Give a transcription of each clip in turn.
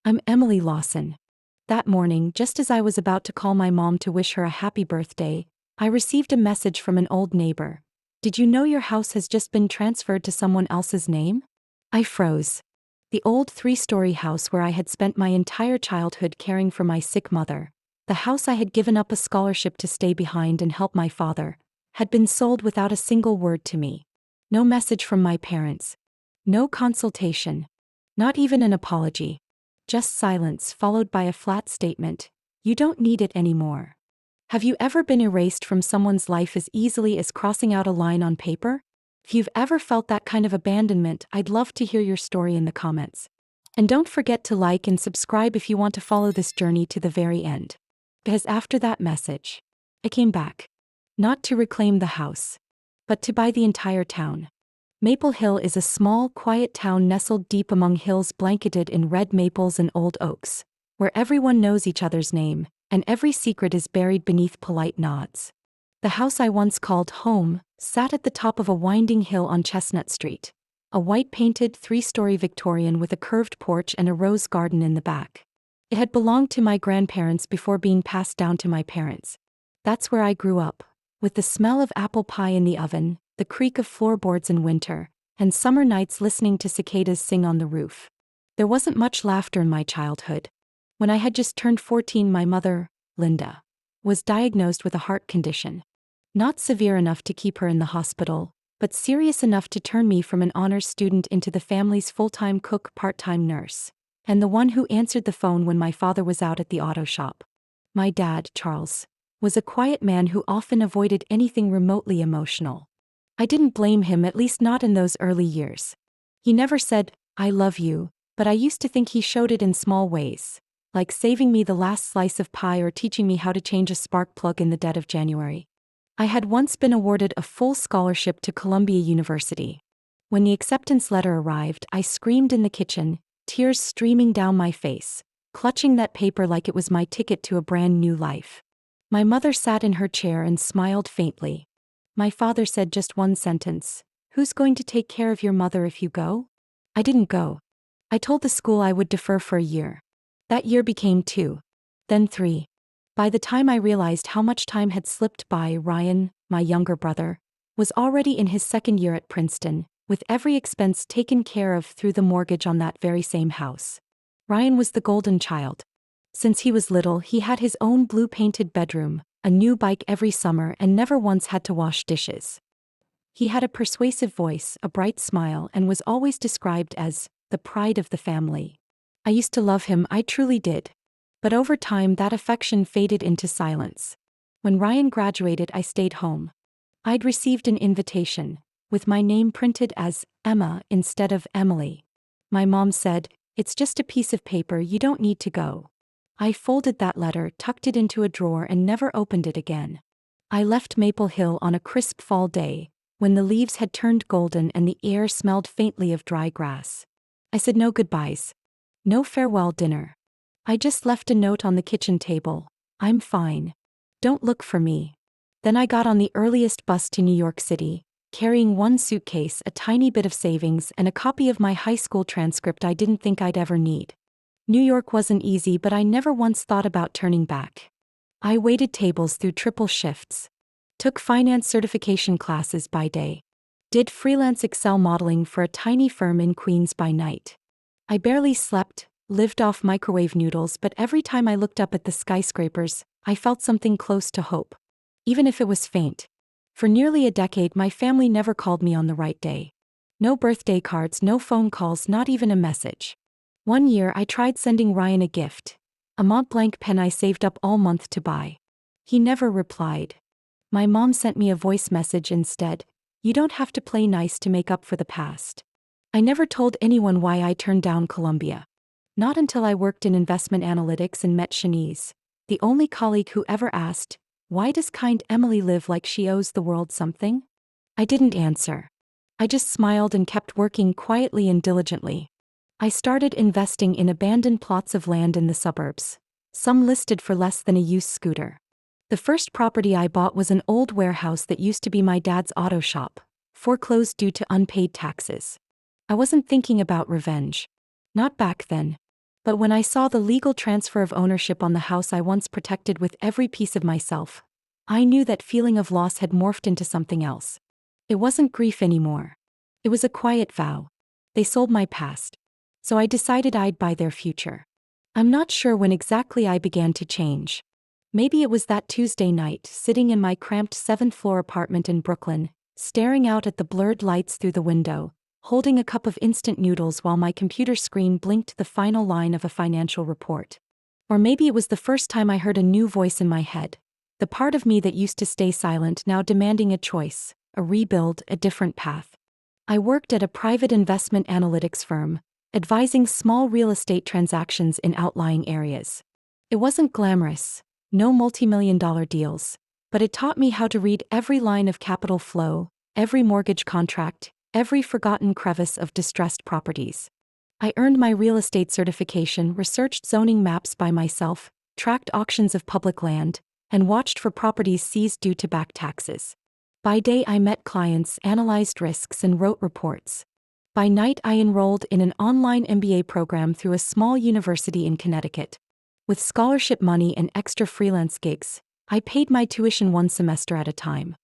I'm Emily Lawson. That morning, just as I was about to call my mom to wish her a happy birthday, I received a message from an old neighbor. Did you know your house has just been transferred to someone else's name? I froze. The old three-story house where I had spent my entire childhood caring for my sick mother, the house I had given up a scholarship to stay behind and help my father, had been sold without a single word to me. No message from my parents. No consultation. Not even an apology. Just silence followed by a flat statement, "You don't need it anymore." Have you ever been erased from someone's life as easily as crossing out a line on paper? If you've ever felt that kind of abandonment, I'd love to hear your story in the comments. And don't forget to like and subscribe if you want to follow this journey to the very end. Because after that message, I came back. Not to reclaim the house, but to buy the entire town. Maple Hill is a small, quiet town nestled deep among hills blanketed in red maples and old oaks, where everyone knows each other's name, and every secret is buried beneath polite nods. The house I once called home sat at the top of a winding hill on Chestnut Street, a white-painted three-story Victorian with a curved porch and a rose garden in the back. It had belonged to my grandparents before being passed down to my parents. That's where I grew up, with the smell of apple pie in the oven, the creak of floorboards in winter, and summer nights listening to cicadas sing on the roof. There wasn't much laughter in my childhood. When I had just turned 14, my mother, Linda, was diagnosed with a heart condition. Not severe enough to keep her in the hospital, but serious enough to turn me from an honors student into the family's full-time cook, part-time nurse, and the one who answered the phone when my father was out at the auto shop. My dad, Charles, was a quiet man who often avoided anything remotely emotional. I didn't blame him, at least not in those early years. He never said, "I love you," but I used to think he showed it in small ways, like saving me the last slice of pie or teaching me how to change a spark plug in the dead of January. I had once been awarded a full scholarship to Columbia University. When the acceptance letter arrived, I screamed in the kitchen, tears streaming down my face, clutching that paper like it was my ticket to a brand new life. My mother sat in her chair and smiled faintly. My father said just one sentence, "Who's going to take care of your mother if you go?" I didn't go. I told the school I would defer for a year. That year became 2. Then 3. By the time I realized how much time had slipped by, Ryan, my younger brother, was already in his second year at Princeton, with every expense taken care of through the mortgage on that very same house. Ryan was the golden child. Since he was little, he had his own blue-painted bedroom, a new bike every summer, and never once had to wash dishes. He had a persuasive voice, a bright smile, and was always described as the pride of the family. I used to love him, I truly did. But over time that affection faded into silence. When Ryan graduated, I stayed home. I'd received an invitation, with my name printed as Emma instead of Emily. My mom said, "It's just a piece of paper, you don't need to go." I folded that letter, tucked it into a drawer, and never opened it again. I left Maple Hill on a crisp fall day, when the leaves had turned golden and the air smelled faintly of dry grass. I said no goodbyes. No farewell dinner. I just left a note on the kitchen table, "I'm fine. Don't look for me." Then I got on the earliest bus to New York City, carrying one suitcase, a tiny bit of savings, and a copy of my high school transcript I didn't think I'd ever need. New York wasn't easy, but I never once thought about turning back. I waited tables through triple shifts, took finance certification classes by day, did freelance Excel modeling for a tiny firm in Queens by night. I barely slept, lived off microwave noodles, but every time I looked up at the skyscrapers, I felt something close to hope, even if it was faint. For nearly a decade, my family never called me on the right day. No birthday cards, no phone calls, not even a message. One year I tried sending Ryan a gift, a Mont Blanc pen I saved up all month to buy. He never replied. My mom sent me a voice message instead, "You don't have to play nice to make up for the past." I never told anyone why I turned down Columbia. Not until I worked in investment analytics and met Shanice, the only colleague who ever asked, "Why does kind Emily live like she owes the world something?" I didn't answer. I just smiled and kept working quietly and diligently. I started investing in abandoned plots of land in the suburbs, some listed for less than a used scooter. The first property I bought was an old warehouse that used to be my dad's auto shop, foreclosed due to unpaid taxes. I wasn't thinking about revenge. Not back then. But when I saw the legal transfer of ownership on the house I once protected with every piece of myself, I knew that feeling of loss had morphed into something else. It wasn't grief anymore. It was a quiet vow. They sold my past. So I decided I'd buy their future. I'm not sure when exactly I began to change. Maybe it was that Tuesday night, sitting in my cramped 7th-floor apartment in Brooklyn, staring out at the blurred lights through the window, holding a cup of instant noodles while my computer screen blinked the final line of a financial report. Or maybe it was the first time I heard a new voice in my head, the part of me that used to stay silent now demanding a choice, a rebuild, a different path. I worked at a private investment analytics firm, advising small real estate transactions in outlying areas. It wasn't glamorous, no multi-million-dollar deals, but it taught me how to read every line of capital flow, every mortgage contract, every forgotten crevice of distressed properties. I earned my real estate certification, researched zoning maps by myself, tracked auctions of public land, and watched for properties seized due to back taxes. By day I met clients, analyzed risks, and wrote reports. By night I enrolled in an online MBA program through a small university in Connecticut. With scholarship money and extra freelance gigs, I paid my tuition one semester at a time.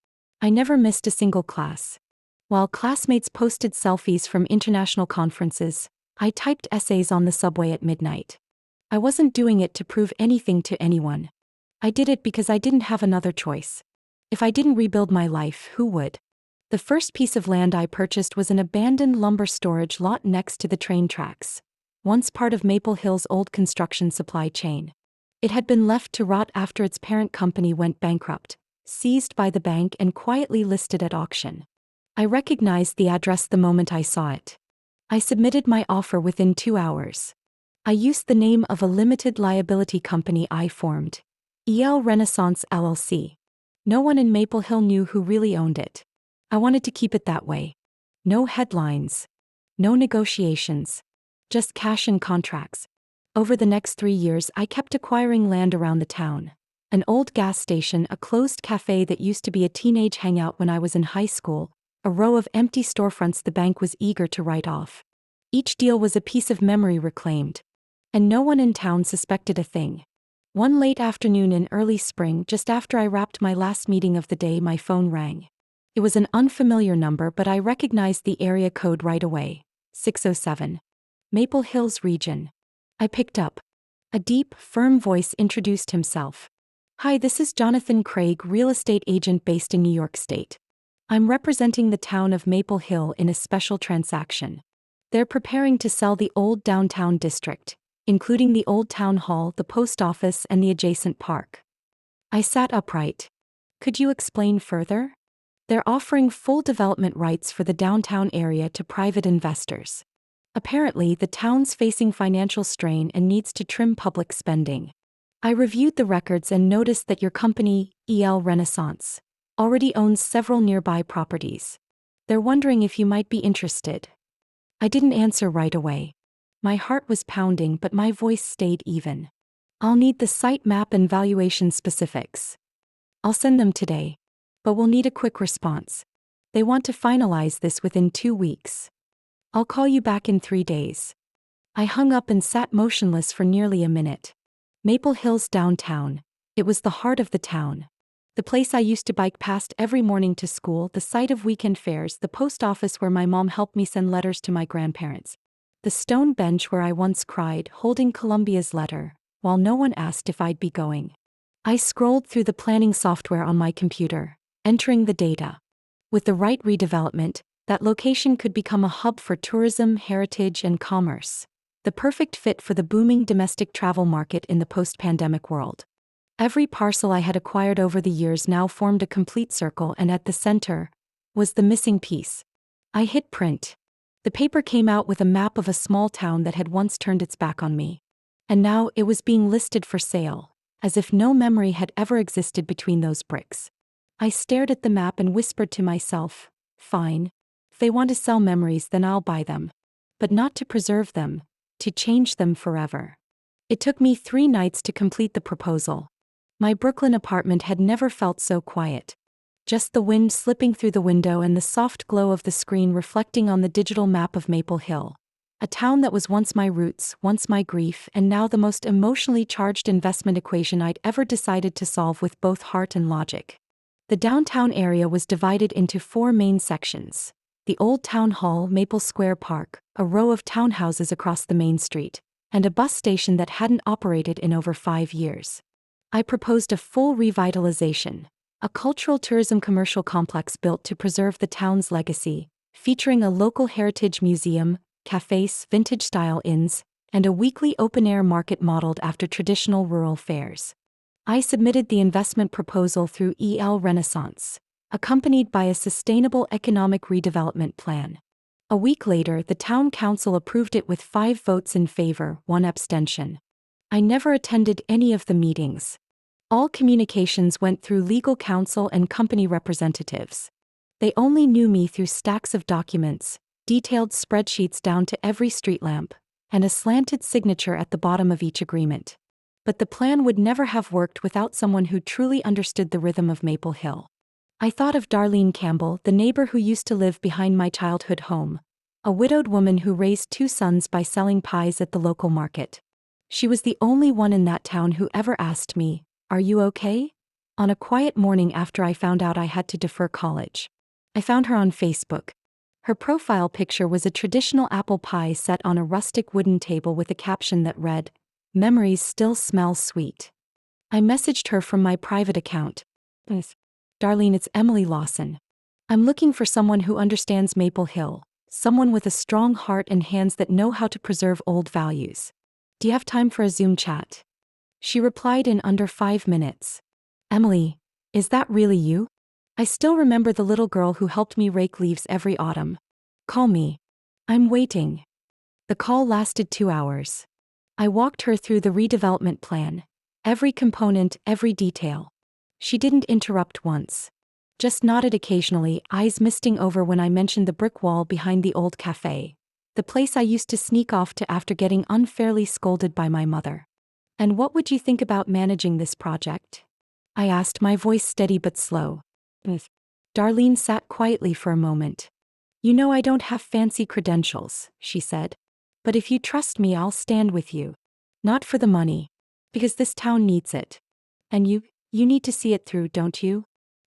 I never missed a single class. While classmates posted selfies from international conferences, I typed essays on the subway at midnight. I wasn't doing it to prove anything to anyone. I did it because I didn't have another choice. If I didn't rebuild my life, who would? The first piece of land I purchased was an abandoned lumber storage lot next to the train tracks, once part of Maple Hill's old construction supply chain. It had been left to rot after its parent company went bankrupt, seized by the bank and quietly listed at auction. I recognized the address the moment I saw it. I submitted my offer within 2 hours. I used the name of a limited liability company I formed, Renaissance LLC. No one in Maple Hill knew who really owned it. I wanted to keep it that way. No headlines. No negotiations. Just cash and contracts. Over the next 3 years I kept acquiring land around the town. An old gas station, a closed cafe that used to be a teenage hangout when I was in high school, a row of empty storefronts the bank was eager to write off. Each deal was a piece of memory reclaimed. And no one in town suspected a thing. One late afternoon in early spring, just after I wrapped my last meeting of the day, my phone rang. It was an unfamiliar number, but I recognized the area code right away. 607. Maple Hills region. I picked up. A deep, firm voice introduced himself. "Hi, this is Jonathan Craig, real estate agent based in New York State. I'm representing the town of Maple Hill in a special transaction. They're preparing to sell the old downtown district, including the old town hall, the post office, and the adjacent park." I sat upright. "Could you explain further?" "They're offering full development rights for the downtown area to private investors. Apparently, the town's facing financial strain and needs to trim public spending. I reviewed the records and noticed that your company, Renaissance, already owns several nearby properties. They're wondering if you might be interested." I didn't answer right away. My heart was pounding, but my voice stayed even. "I'll need the site map and valuation specifics. I'll send them today. But we'll need a quick response. They want to finalize this within 2 weeks. I'll call you back in 3 days." I hung up and sat motionless for nearly a minute. Maple Hills downtown. It was the heart of the town. The place I used to bike past every morning to school, the site of weekend fairs, the post office where my mom helped me send letters to my grandparents. The stone bench where I once cried, holding Columbia's letter, while no one asked if I'd be going. I scrolled through the planning software on my computer, entering the data. With the right redevelopment, that location could become a hub for tourism, heritage, and commerce. The perfect fit for the booming domestic travel market in the post-pandemic world. Every parcel I had acquired over the years now formed a complete circle, and at the center was the missing piece. I hit print. The paper came out with a map of a small town that had once turned its back on me. And now it was being listed for sale, as if no memory had ever existed between those bricks. I stared at the map and whispered to myself, "Fine. If they want to sell memories, then I'll buy them. But not to preserve them, to change them forever." It took me 3 nights to complete the proposal. My Brooklyn apartment had never felt so quiet. Just the wind slipping through the window and the soft glow of the screen reflecting on the digital map of Maple Hill. A town that was once my roots, once my grief, and now the most emotionally charged investment equation I'd ever decided to solve with both heart and logic. The downtown area was divided into 4 main sections: the Old Town Hall, Maple Square Park, a row of townhouses across the main street, and a bus station that hadn't operated in over 5 years. I proposed a full revitalization, a cultural tourism commercial complex built to preserve the town's legacy, featuring a local heritage museum, cafes, vintage-style inns, and a weekly open-air market modeled after traditional rural fairs. I submitted the investment proposal through EL Renaissance, accompanied by a sustainable economic redevelopment plan. A week later, the town council approved it with 5 votes in favor, 1 abstention. I never attended any of the meetings. All communications went through legal counsel and company representatives. They only knew me through stacks of documents, detailed spreadsheets down to every street lamp, and a slanted signature at the bottom of each agreement. But the plan would never have worked without someone who truly understood the rhythm of Maple Hill. I thought of Darlene Campbell, the neighbor who used to live behind my childhood home, a widowed woman who raised 2 sons by selling pies at the local market. She was the only one in that town who ever asked me, "Are you okay?" on a quiet morning after I found out I had to defer college. I found her on Facebook. Her profile picture was a traditional apple pie set on a rustic wooden table with a caption that read, "Memories still smell sweet." I messaged her from my private account. "Darlene, it's Emily Lawson. I'm looking for someone who understands Maple Hill, someone with a strong heart and hands that know how to preserve old values. Do you have time for a Zoom chat?" She replied in under 5 minutes. "Emily, is that really you? I still remember the little girl who helped me rake leaves every autumn. Call me. I'm waiting." The call lasted 2 hours. I walked her through the redevelopment plan, every component, every detail. She didn't interrupt once. Just nodded occasionally, eyes misting over when I mentioned the brick wall behind the old cafe, the place I used to sneak off to after getting unfairly scolded by my mother. "And what would you think about managing this project?" I asked, my voice steady but slow. Darlene sat quietly for a moment. "You know I don't have fancy credentials," she said. "But if you trust me, I'll stand with you. Not for the money. Because this town needs it. And you need to see it through, don't you?"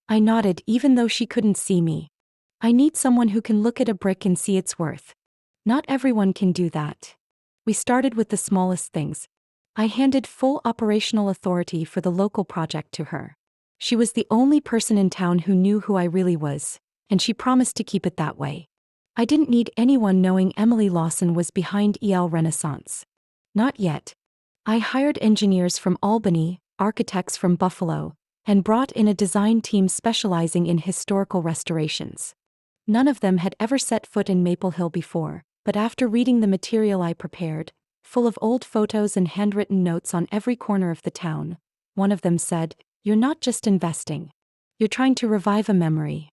I nodded even though she couldn't see me. "I need someone who can look at a brick and see its worth. Not everyone can do that." We started with the smallest things. I handed full operational authority for the local project to her. She was the only person in town who knew who I really was, and she promised to keep it that way. I didn't need anyone knowing Emily Lawson was behind EL Renaissance. Not yet. I hired engineers from Albany, architects from Buffalo, and brought in a design team specializing in historical restorations. None of them had ever set foot in Maple Hill before, but after reading the material I prepared, full of old photos and handwritten notes on every corner of the town, one of them said, "You're not just investing. You're trying to revive a memory."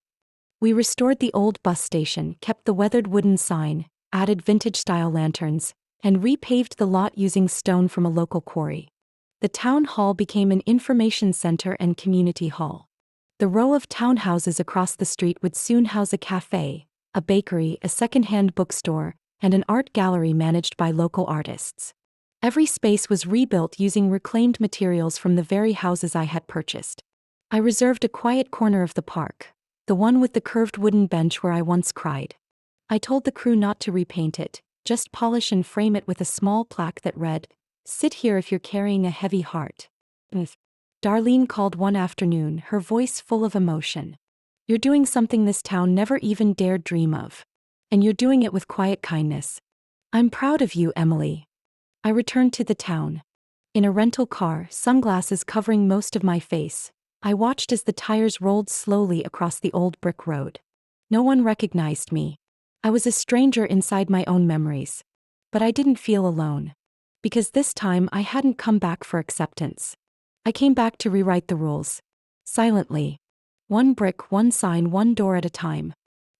We restored the old bus station, kept the weathered wooden sign, added vintage-style lanterns, and repaved the lot using stone from a local quarry. The town hall became an information center and community hall. The row of townhouses across the street would soon house a cafe, a bakery, a second-hand bookstore, and an art gallery managed by local artists. Every space was rebuilt using reclaimed materials from the very houses I had purchased. I reserved a quiet corner of the park, the one with the curved wooden bench where I once cried. I told the crew not to repaint it, just polish and frame it with a small plaque that read, "Sit here if you're carrying a heavy heart." Darlene called one afternoon, her voice full of emotion. "You're doing something this town never even dared dream of. And you're doing it with quiet kindness. I'm proud of you, Emily." I returned to the town. In a rental car, sunglasses covering most of my face, I watched as the tires rolled slowly across the old brick road. No one recognized me. I was a stranger inside my own memories. But I didn't feel alone. Because this time I hadn't come back for acceptance. I came back to rewrite the rules. Silently. One brick, one sign, one door at a time.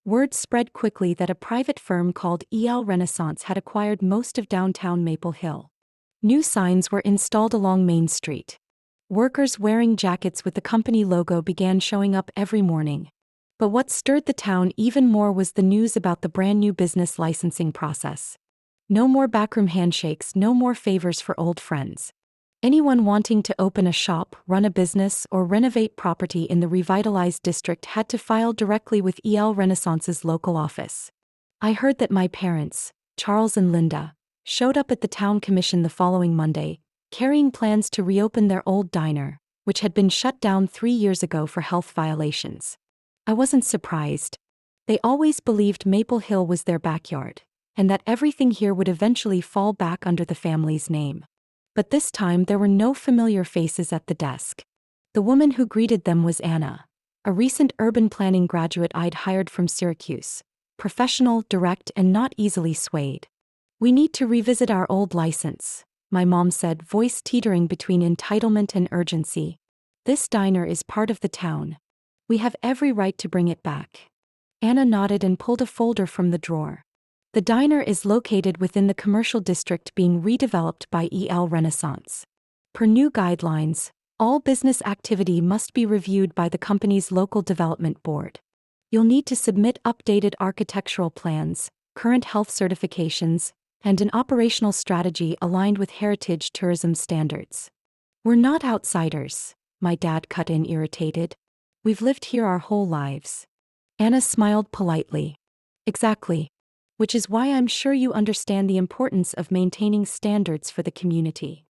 Word spread quickly that a private firm called EL Renaissance had acquired most of downtown Maple Hill. New signs were installed along Main Street. Workers wearing jackets with the company logo began showing up every morning. But what stirred the town even more was the news about the brand new business licensing process. No more backroom handshakes, no more favors for old friends. Anyone wanting to open a shop, run a business, or renovate property in the revitalized district had to file directly with EL Renaissance's local office. I heard that my parents, Charles and Linda, showed up at the town commission the following Monday, carrying plans to reopen their old diner, which had been shut down 3 years ago for health violations. I wasn't surprised. They always believed Maple Hill was their backyard, and that everything here would eventually fall back under the family's name. But this time there were no familiar faces at the desk. The woman who greeted them was Anna, a recent urban planning graduate I'd hired from Syracuse, professional, direct, and not easily swayed. "We need to revisit our old license," my mom said, voice teetering between entitlement and urgency. "This diner is part of the town. We have every right to bring it back." Anna nodded and pulled a folder from the drawer. "The diner is located within the commercial district being redeveloped by EL Renaissance. Per new guidelines, all business activity must be reviewed by the company's local development board. You'll need to submit updated architectural plans, current health certifications, and an operational strategy aligned with heritage tourism standards." "We're not outsiders," my dad cut in, irritated. "We've lived here our whole lives." Anna smiled politely. "Exactly. Which is why I'm sure you understand the importance of maintaining standards for the community."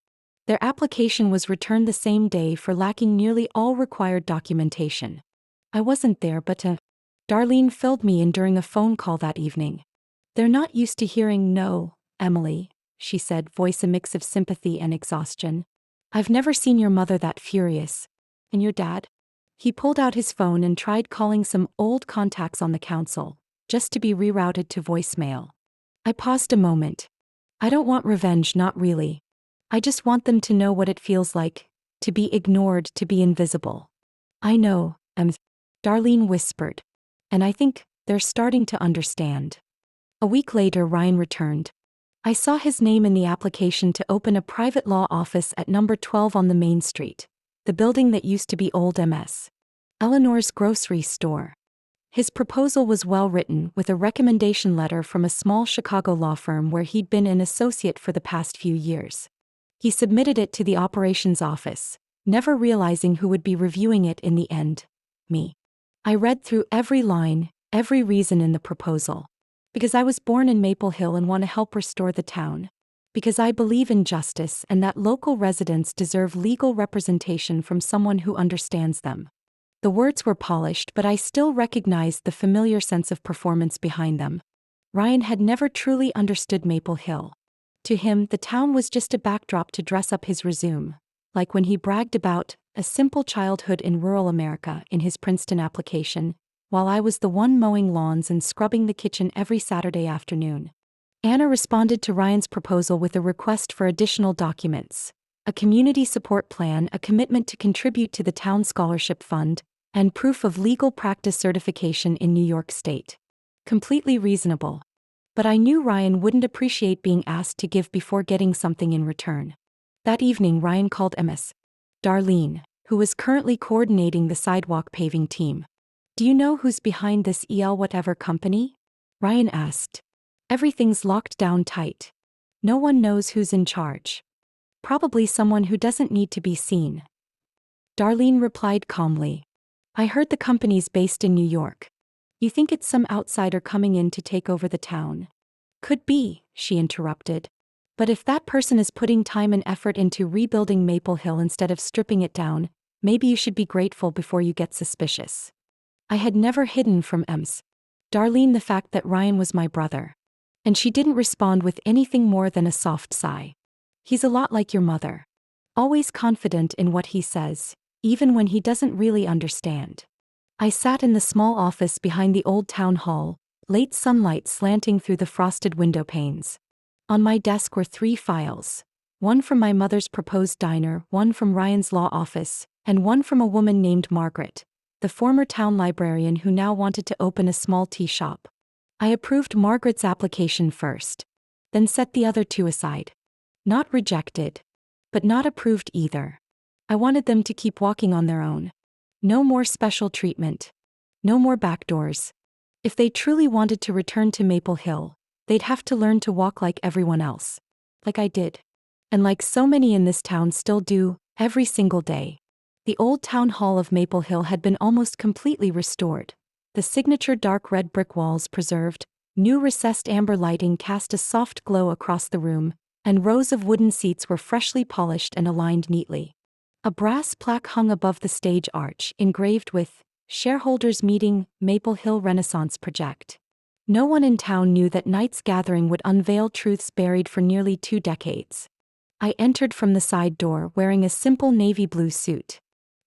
Their application was returned the same day for lacking nearly all required documentation. I wasn't there, but Darlene filled me in during a phone call that evening. "They're not used to hearing no, Emily," she said, voice a mix of sympathy and exhaustion. "I've never seen your mother that furious. And your dad?" He pulled out his phone and tried calling some old contacts on the council, just to be rerouted to voicemail. I paused a moment. "I don't want revenge, not really. I just want them to know what it feels like, to be ignored, to be invisible." "I know, Darlene whispered. "And I think they're starting to understand." A week later, Ryan returned. I saw his name in the application to open a private law office at number 12 on the Main Street, the building that used to be old Ms. Eleanor's grocery store. His proposal was well written, with a recommendation letter from a small Chicago law firm where he'd been an associate for the past few years. He submitted it to the operations office, never realizing who would be reviewing it in the end: me. I read through every line, every reason in the proposal. Because I was born in Maple Hill and want to help restore the town. Because I believe in justice and that local residents deserve legal representation from someone who understands them. The words were polished, but I still recognized the familiar sense of performance behind them. Ryan had never truly understood Maple Hill. To him, the town was just a backdrop to dress up his resume, like when he bragged about a simple childhood in rural America in his Princeton application, while I was the one mowing lawns and scrubbing the kitchen every Saturday afternoon. Anna responded to Ryan's proposal with a request for additional documents: a community support plan, a commitment to contribute to the town scholarship fund, and proof of legal practice certification in New York State. Completely reasonable. But I knew Ryan wouldn't appreciate being asked to give before getting something in return. That evening, Ryan called Ms. Darlene, who was currently coordinating the sidewalk paving team. "Do you know who's behind this EL whatever company?" Ryan asked. "Everything's locked down tight. No one knows who's in charge. Probably someone who doesn't need to be seen." Darlene replied calmly. "I heard the company's based in New York. You think it's some outsider coming in to take over the town?" "Could be," she interrupted. "But if that person is putting time and effort into rebuilding Maple Hill instead of stripping it down, maybe you should be grateful before you get suspicious." I had never hidden from Ms. Darlene the fact that Ryan was my brother. And she didn't respond with anything more than a soft sigh. "He's a lot like your mother. Always confident in what he says, even when he doesn't really understand." I sat in the small office behind the old town hall, late sunlight slanting through the frosted window panes. On my desk were 3 files: one from my mother's proposed diner, one from Ryan's law office, and one from a woman named Margaret, the former town librarian who now wanted to open a small tea shop. I approved Margaret's application first, then set the other 2 aside. Not rejected, but not approved either. I wanted them to keep walking on their own. No more special treatment. No more backdoors. If they truly wanted to return to Maple Hill, They'd have to learn to walk like everyone else. Like I did. And like so many in this town still do, every single day. The old town hall of Maple Hill had been almost completely restored. The signature dark red brick walls preserved, new recessed amber lighting cast a soft glow across the room, and rows of wooden seats were freshly polished and aligned neatly. A brass plaque hung above the stage arch, engraved with, "Shareholders Meeting, Maple Hill Renaissance Project." No one in town knew that night's gathering would unveil truths buried for nearly 2 decades. I entered from the side door wearing a simple navy blue suit.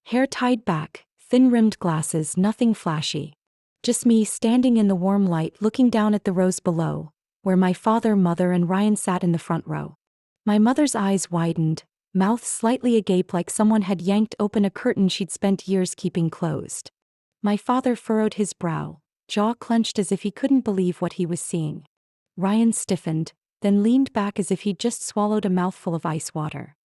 Hair tied back, thin-rimmed glasses, nothing flashy. Just me standing in the warm light looking down at the rows below, where my father, mother, and Ryan sat in the front row. My mother's eyes widened, mouth slightly agape like someone had yanked open a curtain she'd spent years keeping closed. My father furrowed his brow, jaw clenched as if he couldn't believe what he was seeing. Ryan stiffened, then leaned back as if he'd just swallowed a mouthful of ice water.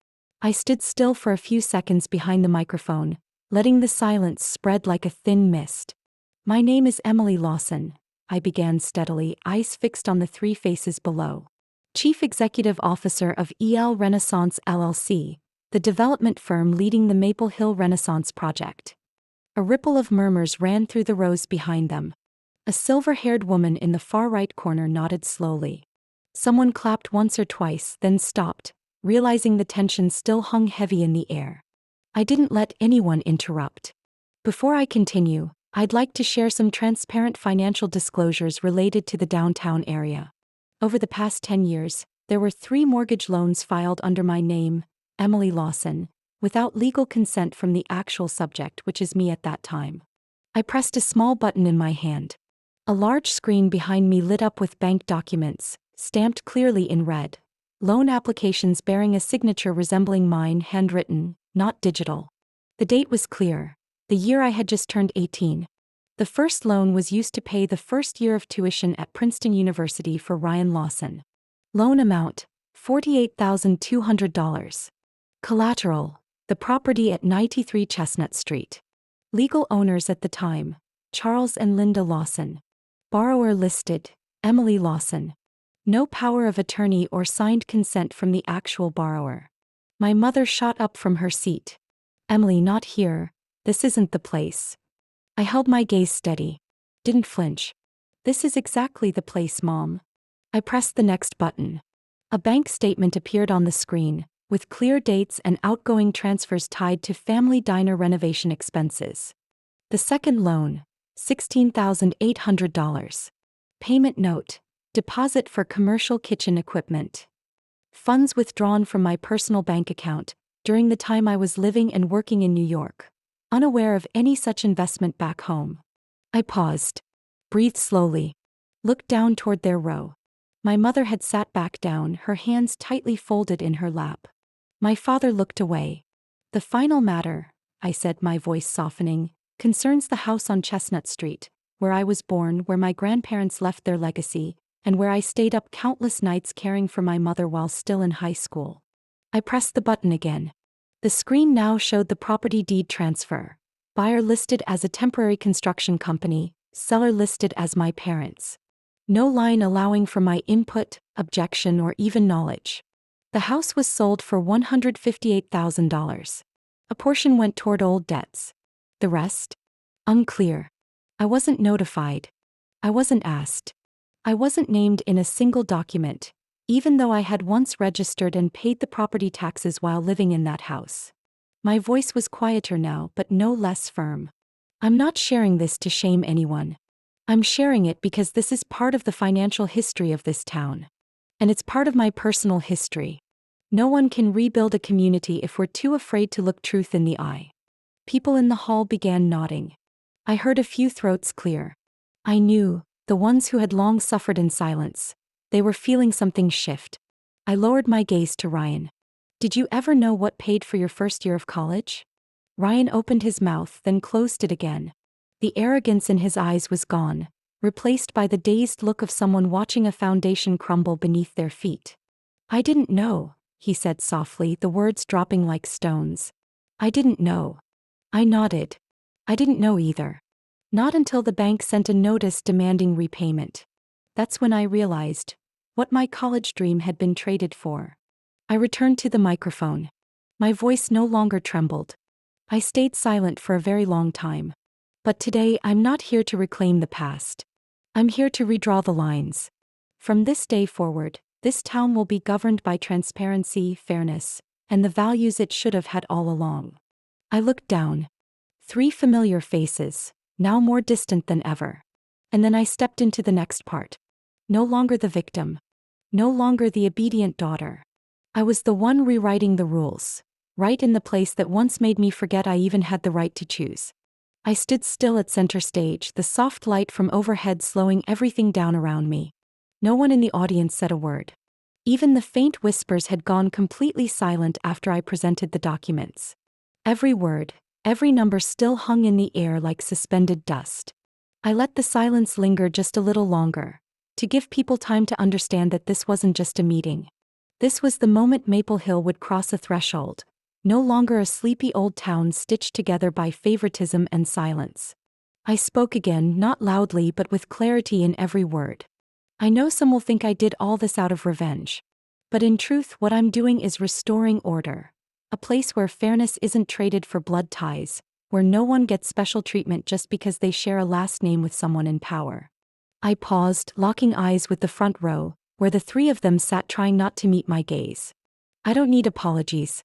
I stood still for a few seconds behind the microphone, letting the silence spread like a thin mist. "My name is Emily Lawson," I began steadily, eyes fixed on the 3 faces below. "Chief Executive Officer of EL Renaissance LLC, the development firm leading the Maple Hill Renaissance Project." A ripple of murmurs ran through the rows behind them. A silver-haired woman in the far right corner nodded slowly. Someone clapped once or twice, then stopped, realizing the tension still hung heavy in the air. I didn't let anyone interrupt. "Before I continue, I'd like to share some transparent financial disclosures related to the downtown area. Over the past 10 years, there were 3 mortgage loans filed under my name, Emily Lawson, without legal consent from the actual subject, which is me at that time." I pressed a small button in my hand. A large screen behind me lit up with bank documents, stamped clearly in red. Loan applications bearing a signature resembling mine, handwritten, not digital. The date was clear. The year I had just turned 18. The first loan was used to pay the first year of tuition at Princeton University for Ryan Lawson. Loan amount, $48,200. Collateral, the property at 93 Chestnut Street. Legal owners at the time, Charles and Linda Lawson. Borrower listed, Emily Lawson. No power of attorney or signed consent from the actual borrower. My mother shot up from her seat. "Emily, not here. This isn't the place." I held my gaze steady. Didn't flinch. "This is exactly the place, Mom." I pressed the next button. A bank statement appeared on the screen, with clear dates and outgoing transfers tied to family diner renovation expenses. The second loan, $16,800. Payment note, deposit for commercial kitchen equipment. Funds withdrawn from my personal bank account during the time I was living and working in New York, unaware of any such investment back home. I paused, breathed slowly, looked down toward their row. My mother had sat back down, her hands tightly folded in her lap. My father looked away. "The final matter," I said, my voice softening, "concerns the house on Chestnut Street, where I was born, where my grandparents left their legacy, and where I stayed up countless nights caring for my mother while still in high school." I pressed the button again. The screen now showed the property deed transfer. Buyer listed as a temporary construction company, seller listed as my parents. No line allowing for my input, objection, or even knowledge. The house was sold for $158,000. A portion went toward old debts. The rest? Unclear. I wasn't notified. I wasn't asked. I wasn't named in a single document, even though I had once registered and paid the property taxes while living in that house. My voice was quieter now, but no less firm. "I'm not sharing this to shame anyone. I'm sharing it because this is part of the financial history of this town. And it's part of my personal history. No one can rebuild a community if we're too afraid to look truth in the eye." People in the hall began nodding. I heard a few throats clear. I knew, the ones who had long suffered in silence. They were feeling something shift. I lowered my gaze to Ryan. "Did you ever know what paid for your first year of college?" Ryan opened his mouth, then closed it again. The arrogance in his eyes was gone, replaced by the dazed look of someone watching a foundation crumble beneath their feet. "I didn't know," he said softly, the words dropping like stones. "I didn't know." I nodded. "I didn't know either. Not until the bank sent a notice demanding repayment. That's when I realized, What my college dream had been traded for. I returned to the microphone. My voice no longer trembled. I stayed silent for a very long time. But today I'm not here to reclaim the past. I'm here to redraw the lines. From this day forward, this town will be governed by transparency, fairness, and the values it should have had all along. I looked down. 3 familiar faces, now more distant than ever. And then I stepped into the next part. No longer the victim. No longer the obedient daughter. I was the one rewriting the rules, right in the place that once made me forget I even had the right to choose. I stood still at center stage, the soft light from overhead slowing everything down around me. No one in the audience said a word. Even the faint whispers had gone completely silent after I presented the documents. Every word, every number still hung in the air like suspended dust. I let the silence linger just a little longer, to give people time to understand that this wasn't just a meeting. This was the moment Maple Hill would cross a threshold, no longer a sleepy old town stitched together by favoritism and silence. I spoke again, not loudly but with clarity in every word. I know some will think I did all this out of revenge. But in truth, what I'm doing is restoring order. A place where fairness isn't traded for blood ties, where no one gets special treatment just because they share a last name with someone in power. I paused, locking eyes with the front row, where the 3 of them sat trying not to meet my gaze. I don't need apologies.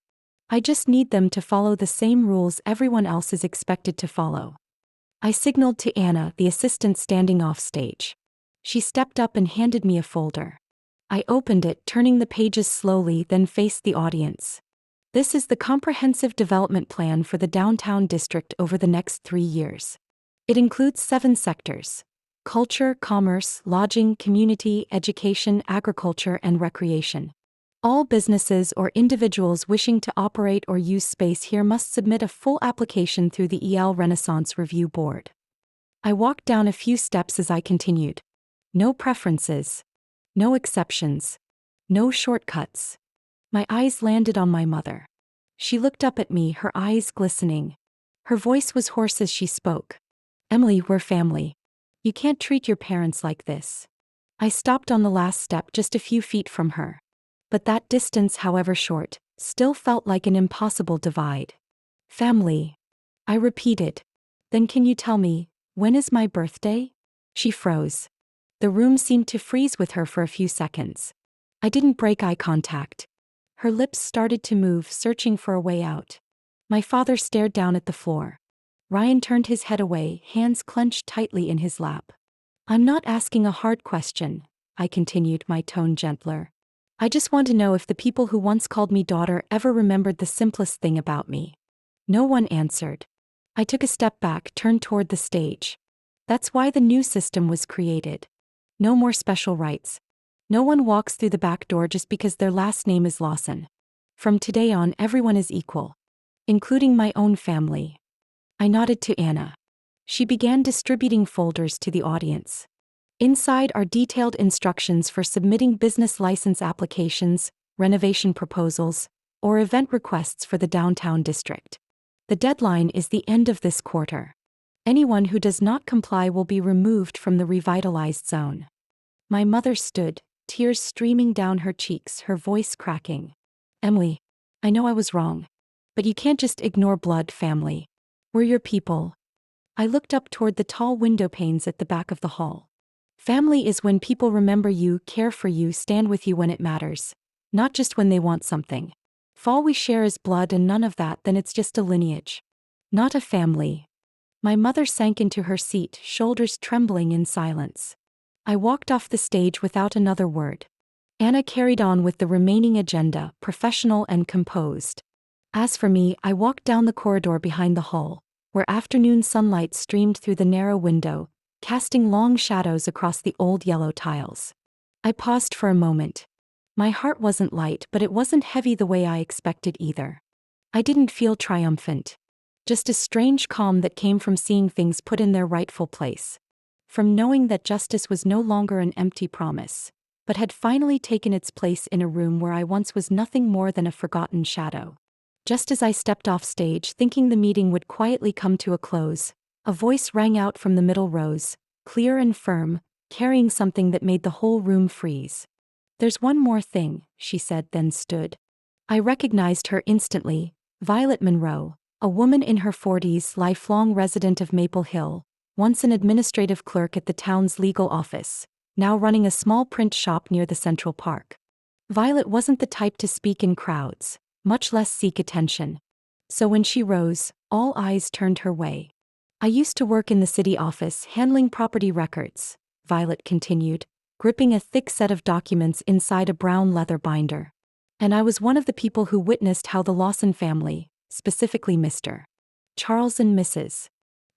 I just need them to follow the same rules everyone else is expected to follow. I signaled to Anna, the assistant standing off stage. She stepped up and handed me a folder. I opened it, turning the pages slowly, then faced the audience. This is the comprehensive development plan for the downtown district over the next 3 years. It includes 7 sectors: culture, commerce, lodging, community, education, agriculture, and recreation. All businesses or individuals wishing to operate or use space here must submit a full application through the EL Renaissance Review Board. I walked down a few steps as I continued. No preferences. No exceptions. No shortcuts. My eyes landed on my mother. She looked up at me, her eyes glistening. Her voice was hoarse as she spoke. "Emily, we're family. You can't treat your parents like this." I stopped on the last step, just a few feet from her. But that distance, however short, still felt like an impossible divide. "Family," I repeated. "Then can you tell me, when is my birthday?" She froze. The room seemed to freeze with her for a few seconds. I didn't break eye contact. Her lips started to move, searching for a way out. My father stared down at the floor. Ryan turned his head away, hands clenched tightly in his lap. "I'm not asking a hard question," I continued, my tone gentler. "I just want to know if the people who once called me daughter ever remembered the simplest thing about me." No one answered. I took a step back, turned toward the stage. That's why the new system was created. No more special rights. No one walks through the back door just because their last name is Lawson. From today on, everyone is equal. Including my own family. I nodded to Anna. She began distributing folders to the audience. Inside are detailed instructions for submitting business license applications, renovation proposals, or event requests for the downtown district. The deadline is the end of this quarter. Anyone who does not comply will be removed from the revitalized zone. My mother stood, tears streaming down her cheeks, her voice cracking. "Emily, I know I was wrong. But you can't just ignore blood, family. We're your people." I looked up toward the tall window panes at the back of the hall. Family is when people remember you, care for you, stand with you when it matters. Not just when they want something. If all we share is blood and none of that, then it's just a lineage. Not a family. My mother sank into her seat, shoulders trembling in silence. I walked off the stage without another word. Anna carried on with the remaining agenda, professional and composed. As for me, I walked down the corridor behind the hall, where afternoon sunlight streamed through the narrow window, casting long shadows across the old yellow tiles. I paused for a moment. My heart wasn't light, but it wasn't heavy the way I expected either. I didn't feel triumphant. Just a strange calm that came from seeing things put in their rightful place. From knowing that justice was no longer an empty promise, but had finally taken its place in a room where I once was nothing more than a forgotten shadow. Just as I stepped off stage, thinking the meeting would quietly come to a close, a voice rang out from the middle rows, clear and firm, carrying something that made the whole room freeze. There's one more thing, she said, then stood. I recognized her instantly, Violet Monroe, a woman in her 40s, lifelong resident of Maple Hill, once an administrative clerk at the town's legal office, now running a small print shop near the Central Park. Violet wasn't the type to speak in crowds, much less seek attention. So when she rose, all eyes turned her way. I used to work in the city office handling property records, Violet continued, gripping a thick set of documents inside a brown leather binder. And I was one of the people who witnessed how the Lawson family, specifically Mr. Charles and Mrs.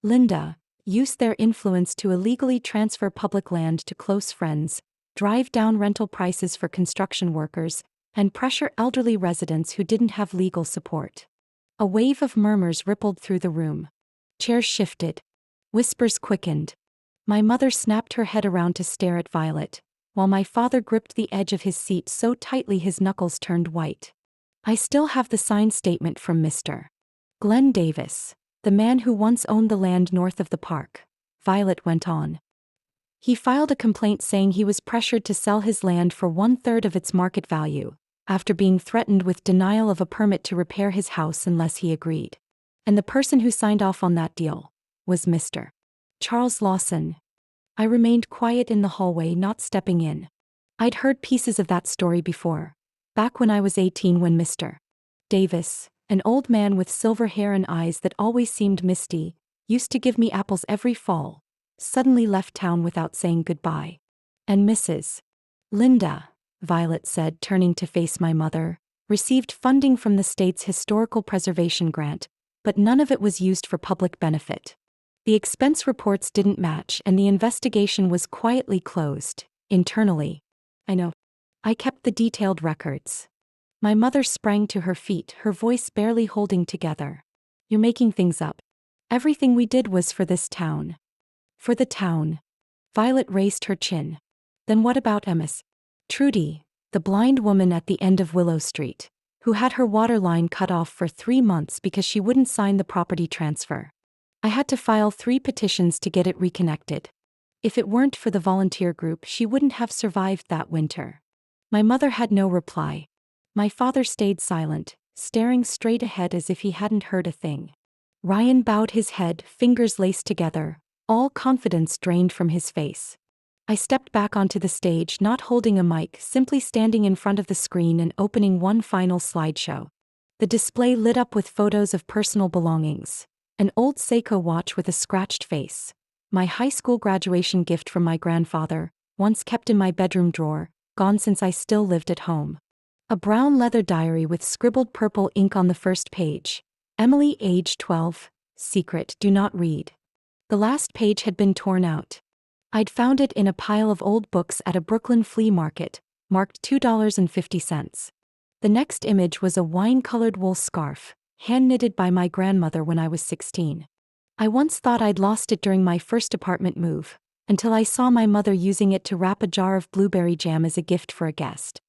Linda, used their influence to illegally transfer public land to close friends, drive down rental prices for construction workers, and pressure elderly residents who didn't have legal support. A wave of murmurs rippled through the room. Chairs shifted. Whispers quickened. My mother snapped her head around to stare at Violet, while my father gripped the edge of his seat so tightly his knuckles turned white. I still have the signed statement from Mr. Glenn Davis, the man who once owned the land north of the park, Violet went on. He filed a complaint saying he was pressured to sell his land for 1/3 of its market value, after being threatened with denial of a permit to repair his house unless he agreed. And the person who signed off on that deal was Mr. Charles Lawson. I remained quiet in the hallway, not stepping in. I'd heard pieces of that story before, back when I was 18, when Mr. Davis, an old man with silver hair and eyes that always seemed misty, used to give me apples every fall, suddenly left town without saying goodbye. And Mrs. Linda, Violet said, turning to face my mother, received funding from the state's historical preservation grant, but none of it was used for public benefit. The expense reports didn't match and the investigation was quietly closed, internally. I know. I kept the detailed records. My mother sprang to her feet, her voice barely holding together. You're making things up. Everything we did was for this town. For the town. Violet raised her chin. Then what about Ms. Trudy, the blind woman at the end of Willow Street, who had her water line cut off for 3 months because she wouldn't sign the property transfer? I had to file 3 petitions to get it reconnected. If it weren't for the volunteer group, she wouldn't have survived that winter. My mother had no reply. My father stayed silent, staring straight ahead as if he hadn't heard a thing. Ryan bowed his head, fingers laced together, all confidence drained from his face. I stepped back onto the stage, not holding a mic, simply standing in front of the screen and opening one final slideshow. The display lit up with photos of personal belongings. An old Seiko watch with a scratched face. My high school graduation gift from my grandfather, once kept in my bedroom drawer, gone since I still lived at home. A brown leather diary with scribbled purple ink on the first page. Emily, age 12, secret, do not read. The last page had been torn out. I'd found it in a pile of old books at a Brooklyn flea market, marked $2.50. The next image was a wine-colored wool scarf, hand-knitted by my grandmother when I was 16. I once thought I'd lost it during my first apartment move, until I saw my mother using it to wrap a jar of blueberry jam as a gift for a guest.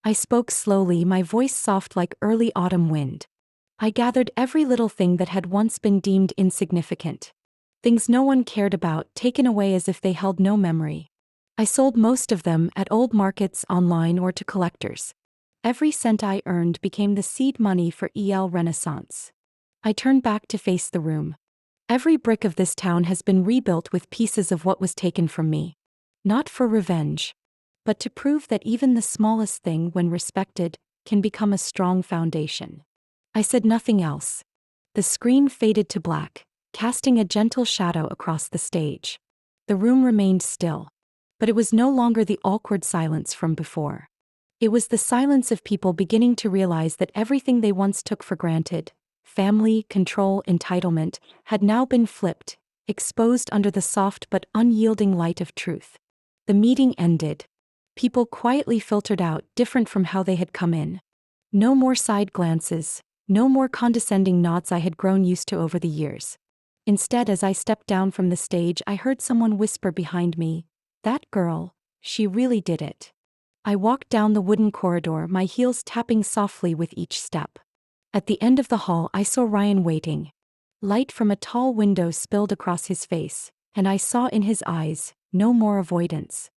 I spoke slowly, my voice soft like early autumn wind. I gathered every little thing that had once been deemed insignificant. Things no one cared about, taken away as if they held no memory. I sold most of them at old markets, online, or to collectors. Every cent I earned became the seed money for EL Renaissance. I turned back to face the room. Every brick of this town has been rebuilt with pieces of what was taken from me. Not for revenge, but to prove that even the smallest thing, when respected, can become a strong foundation. I said nothing else. The screen faded to black, casting a gentle shadow across the stage. The room remained still. But it was no longer the awkward silence from before. It was the silence of people beginning to realize that everything they once took for granted, family, control, entitlement, had now been flipped, exposed under the soft but unyielding light of truth. The meeting ended. People quietly filtered out, different from how they had come in. No more side glances, no more condescending nods I had grown used to over the years. Instead, as I stepped down from the stage, I heard someone whisper behind me, "That girl, she really did it." I walked down the wooden corridor, my heels tapping softly with each step. At the end of the hall, I saw Ryan waiting. Light from a tall window spilled across his face, and I saw in his eyes no more avoidance.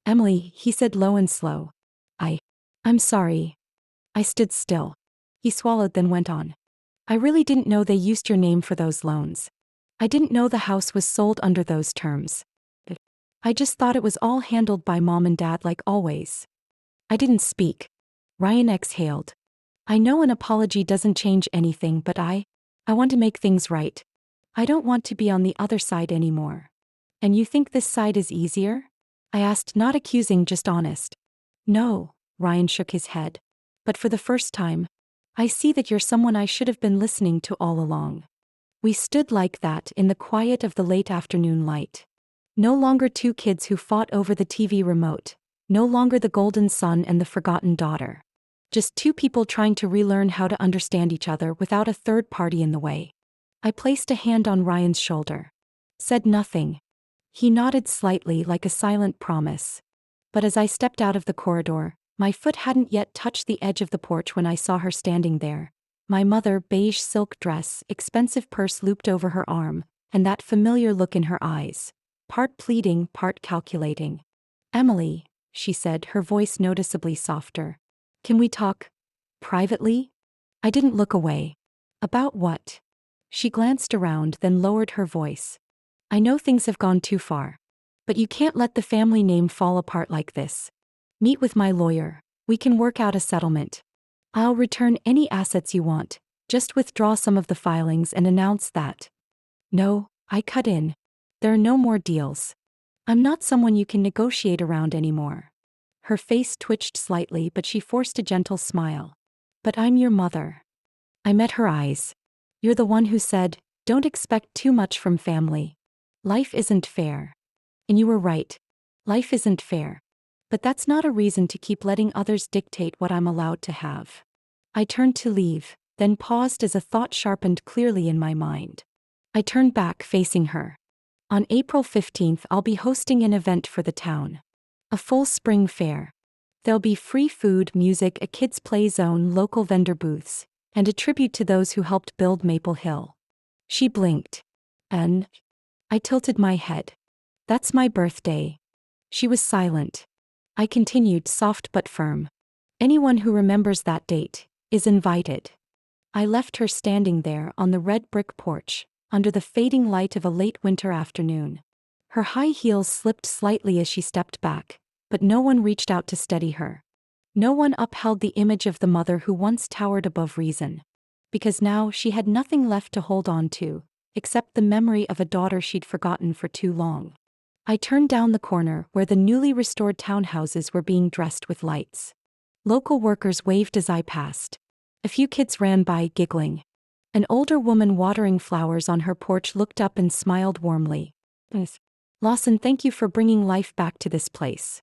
"Emily," he said low and slow. I. I'm sorry. I stood still. He swallowed, then went on. I really didn't know they used your name for those loans. I didn't know the house was sold under those terms. I just thought it was all handled by mom and dad like always. I didn't speak. Ryan exhaled. I know an apology doesn't change anything, but I want to make things right. I don't want to be on the other side anymore. And you think this side is easier? I asked, not accusing, just honest. No, Ryan shook his head. But for the first time, I see that you're someone I should have been listening to all along. We stood like that in the quiet of the late afternoon light. No longer two kids who fought over the TV remote. No longer the golden son and the forgotten daughter. Just two people trying to relearn how to understand each other without a third party in the way. I placed a hand on Ryan's shoulder. Said nothing. He nodded slightly, like a silent promise. But as I stepped out of the corridor, my foot hadn't yet touched the edge of the porch when I saw her standing there. My mother, beige silk dress, expensive purse looped over her arm, and that familiar look in her eyes. Part pleading, part calculating. Emily, she said, her voice noticeably softer. Can we talk privately? I didn't look away. About what? She glanced around, then lowered her voice. I know things have gone too far. But you can't let the family name fall apart like this. Meet with my lawyer. We can work out a settlement. I'll return any assets you want. Just withdraw some of the filings and announce that. No, I cut in. There are no more deals. I'm not someone you can negotiate around anymore. Her face twitched slightly, but she forced a gentle smile. But I'm your mother. I met her eyes. You're the one who said, don't expect too much from family. Life isn't fair. And you were right. Life isn't fair. But that's not a reason to keep letting others dictate what I'm allowed to have. I turned to leave, then paused as a thought sharpened clearly in my mind. I turned back, facing her. On April 15th, I'll be hosting an event for the town. A full spring fair. There'll be free food, music, a kids' play zone, local vendor booths, and a tribute to those who helped build Maple Hill. She blinked. And I tilted my head. That's my birthday. She was silent. I continued, soft but firm. Anyone who remembers that date is invited. I left her standing there on the red brick porch, under the fading light of a late winter afternoon. Her high heels slipped slightly as she stepped back, but no one reached out to steady her. No one upheld the image of the mother who once towered above reason. Because now she had nothing left to hold on to, except the memory of a daughter she'd forgotten for too long. I turned down the corner where the newly restored townhouses were being dressed with lights. Local workers waved as I passed. A few kids ran by, giggling. An older woman watering flowers on her porch looked up and smiled warmly. Lawson, thank you for bringing life back to this place.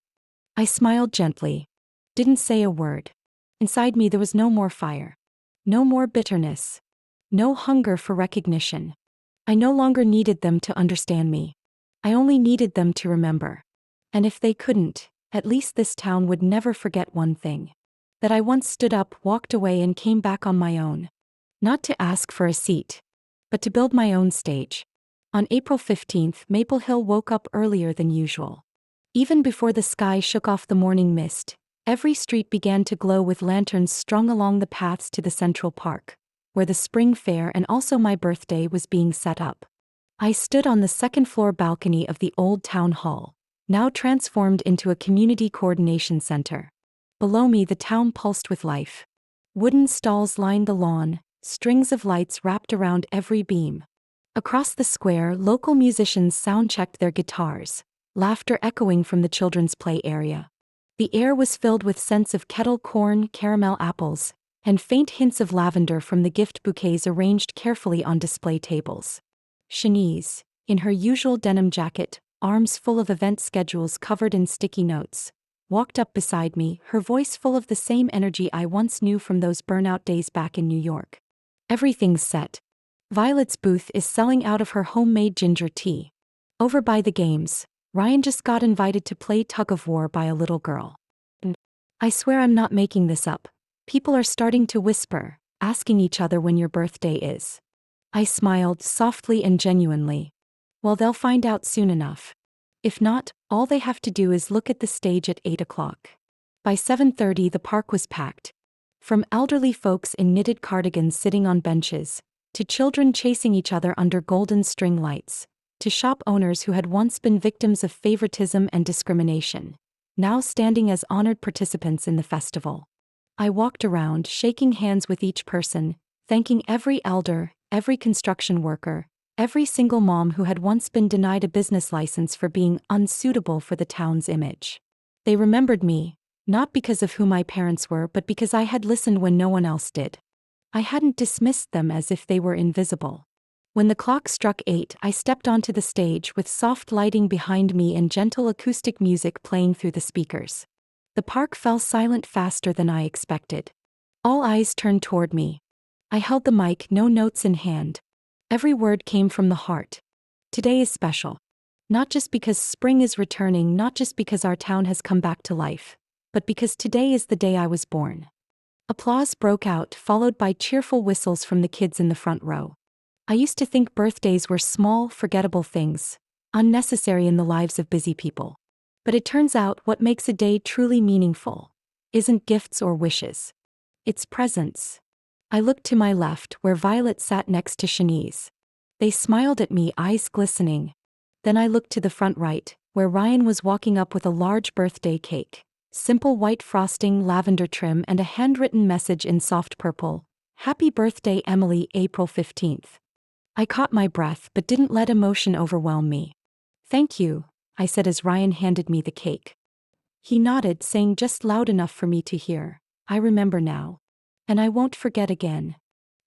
I smiled gently. Didn't say a word. Inside me there was no more fire. No more bitterness. No hunger for recognition. I no longer needed them to understand me. I only needed them to remember. And if they couldn't, at least this town would never forget one thing. That I once stood up, walked away, and came back on my own. Not to ask for a seat, but to build my own stage. On April 15th, Maple Hill woke up earlier than usual. Even before the sky shook off the morning mist, every street began to glow with lanterns strung along the paths to the Central Park, where the spring fair and also my birthday was being set up. I stood on the second-floor balcony of the old town hall, now transformed into a community coordination center. Below me the town pulsed with life. Wooden stalls lined the lawn, strings of lights wrapped around every beam. Across the square, local musicians sound-checked their guitars, laughter echoing from the children's play area. The air was filled with scents of kettle corn, caramel apples, and faint hints of lavender from the gift bouquets arranged carefully on display tables. Shanice, in her usual denim jacket, arms full of event schedules covered in sticky notes, walked up beside me, her voice full of the same energy I once knew from those burnout days back in New York. Everything's set. Violet's booth is selling out of her homemade ginger tea. Over by the games, Ryan just got invited to play tug-of-war by a little girl. And I swear I'm not making this up. People are starting to whisper, asking each other when your birthday is. I smiled softly and genuinely. Well, they'll find out soon enough. If not, all they have to do is look at the stage at 8 o'clock. By 7:30 the park was packed. From elderly folks in knitted cardigans sitting on benches, to children chasing each other under golden string lights, to shop owners who had once been victims of favoritism and discrimination, now standing as honored participants in the festival. I walked around, shaking hands with each person, thanking every elder, every construction worker, every single mom who had once been denied a business license for being unsuitable for the town's image. They remembered me, not because of who my parents were, but because I had listened when no one else did. I hadn't dismissed them as if they were invisible. When the clock struck 8, I stepped onto the stage with soft lighting behind me and gentle acoustic music playing through the speakers. The park fell silent faster than I expected. All eyes turned toward me. I held the mic, no notes in hand. Every word came from the heart. Today is special. Not just because spring is returning, not just because our town has come back to life, but because today is the day I was born. Applause broke out, followed by cheerful whistles from the kids in the front row. I used to think birthdays were small, forgettable things, unnecessary in the lives of busy people. But it turns out what makes a day truly meaningful isn't gifts or wishes. It's presence. I looked to my left, where Violet sat next to Shanice. They smiled at me, eyes glistening. Then I looked to the front right, where Ryan was walking up with a large birthday cake. Simple white frosting, lavender trim, and a handwritten message in soft purple. Happy birthday, Emily, April 15th. I caught my breath but didn't let emotion overwhelm me. Thank you, I said as Ryan handed me the cake. He nodded, saying just loud enough for me to hear, I remember now. And I won't forget again.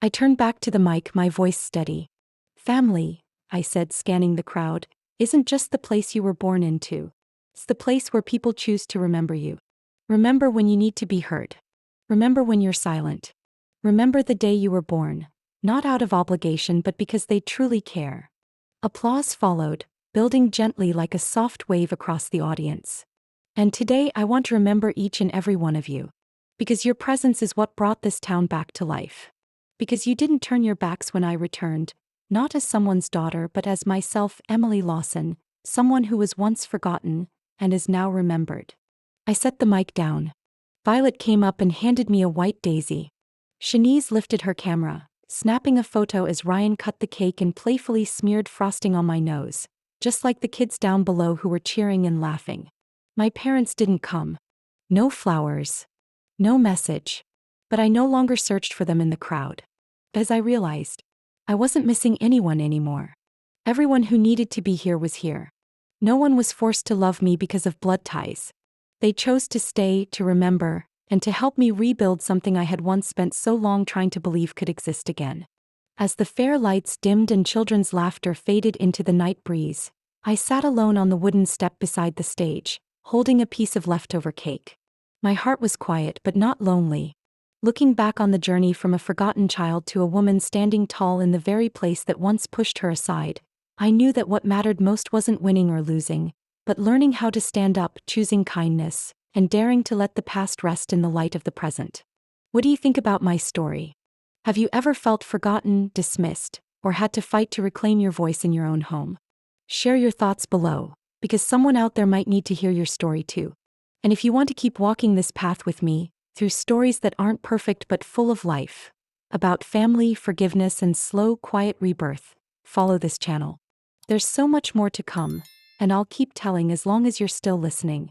I turned back to the mic, my voice steady. Family, I said, scanning the crowd, isn't just the place you were born into. It's the place where people choose to remember you. Remember when you need to be heard. Remember when you're silent. Remember the day you were born, not out of obligation but because they truly care. Applause followed, building gently like a soft wave across the audience. And today I want to remember each and every one of you. Because your presence is what brought this town back to life. Because you didn't turn your backs when I returned, not as someone's daughter but as myself, Emily Lawson, someone who was once forgotten, and is now remembered. I set the mic down. Violet came up and handed me a white daisy. Shanice lifted her camera, snapping a photo as Ryan cut the cake and playfully smeared frosting on my nose, just like the kids down below who were cheering and laughing. My parents didn't come. No flowers. No message. But I no longer searched for them in the crowd. As I realized, I wasn't missing anyone anymore. Everyone who needed to be here was here. No one was forced to love me because of blood ties. They chose to stay, to remember, and to help me rebuild something I had once spent so long trying to believe could exist again. As the fair lights dimmed and children's laughter faded into the night breeze, I sat alone on the wooden step beside the stage, holding a piece of leftover cake. My heart was quiet but not lonely. Looking back on the journey from a forgotten child to a woman standing tall in the very place that once pushed her aside, I knew that what mattered most wasn't winning or losing, but learning how to stand up, choosing kindness, and daring to let the past rest in the light of the present. What do you think about my story? Have you ever felt forgotten, dismissed, or had to fight to reclaim your voice in your own home? Share your thoughts below, because someone out there might need to hear your story too. And if you want to keep walking this path with me, through stories that aren't perfect but full of life, about family, forgiveness, and slow, quiet rebirth, follow this channel. There's so much more to come, and I'll keep telling as long as you're still listening.